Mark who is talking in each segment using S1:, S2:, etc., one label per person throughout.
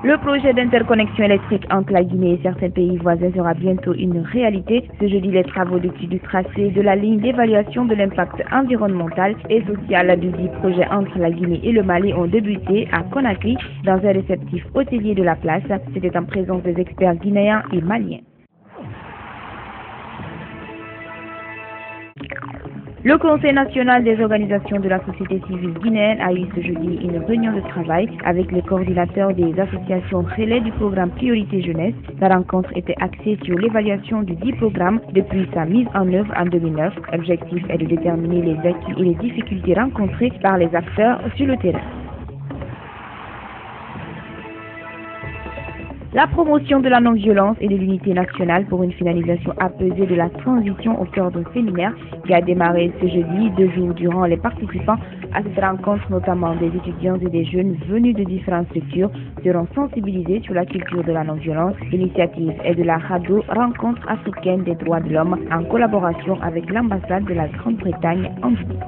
S1: Le projet d'interconnexion électrique entre la Guinée et certains pays voisins sera bientôt une réalité. Ce jeudi, les travaux d'étude du tracé de la ligne d'évaluation de l'impact environnemental et social du dit projet entre la Guinée et le Mali ont débuté à Conakry dans un réceptif hôtelier de la place. C'était en présence des experts guinéens et maliens. Le Conseil national des organisations de la société civile guinéenne a eu ce jeudi une réunion de travail avec les coordinateurs des associations relais du programme Priorité Jeunesse. La rencontre était axée sur l'évaluation du dit programme depuis sa mise en œuvre en 2009. L'objectif est de déterminer les acquis et les difficultés rencontrées par les acteurs sur le terrain. La promotion de la non-violence et de l'unité nationale pour une finalisation apaisée de la transition au cœur d'un séminaire qui a démarré ce jeudi, 2 jours durant. Les participants à cette rencontre, notamment des étudiants et des jeunes venus de différentes structures, seront sensibilisés sur la culture de la non-violence. L'initiative est de la RADO, Rencontre africaine des droits de l'homme, en collaboration avec l'ambassade de la Grande-Bretagne en Guinée.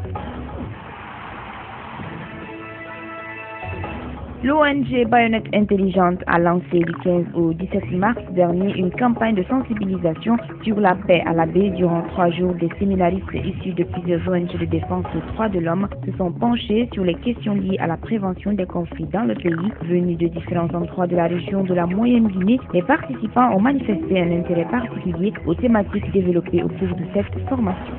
S1: L'ONG Baïonnette Intelligente a lancé du 15 au 17 mars dernier une campagne de sensibilisation sur la paix à la baie. Durant 3 jours, des séminaristes issus de plusieurs ONG de défense des droits de l'homme se sont penchés sur les questions liées à la prévention des conflits dans le pays. Venus de différents endroits de la région de la Moyenne-Guinée, les participants ont manifesté un intérêt particulier aux thématiques développées au cours de cette formation.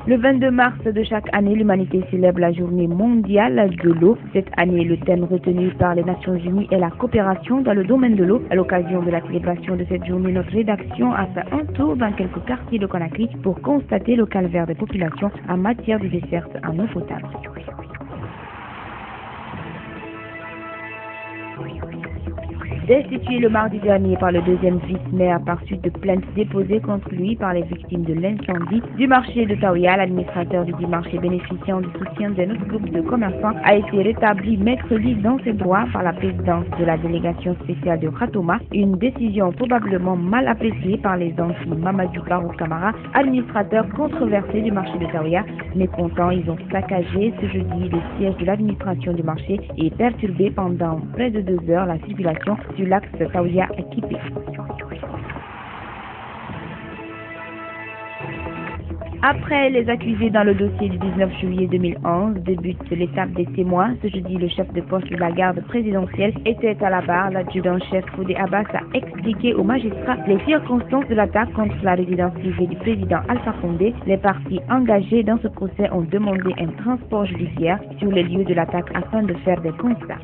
S1: Le 22 mars de chaque année, l'humanité célèbre la journée mondiale de l'eau. Cette année, le thème retenu par les Nations Unies est la coopération dans le domaine de l'eau. À l'occasion de la célébration de cette journée, notre rédaction a fait un tour dans quelques quartiers de Conakry pour constater le calvaire des populations en matière de desserte en eau potable. Destitué le mardi dernier par le deuxième vice-maire par suite de plaintes déposées contre lui par les victimes de l'incendie du marché de Taouya, l'administrateur du dit marché bénéficiant du soutien d'un autre groupe de commerçants a été rétabli mercredi dans ses droits par la présidence de la délégation spéciale de Ratoma, une décision probablement mal appréciée par les anciens. Mamadou Barou Kamara, administrateur controversé du marché de Taouya. Mécontents, ils ont saccagé ce jeudi le siège de l'administration du marché et perturbé pendant près de 2 heures la circulation sur l'axe Taouya équipé. Après les accusés dans le dossier du 19 juillet 2011, débute l'étape des témoins. Ce jeudi, le chef de poste de la garde présidentielle était à la barre. L'adjudant-chef Foudé Abbas a expliqué aux magistrats les circonstances de l'attaque contre la résidence privée du président Alpha Condé. Les parties engagées dans ce procès ont demandé un transport judiciaire sur les lieux de l'attaque afin de faire des constats.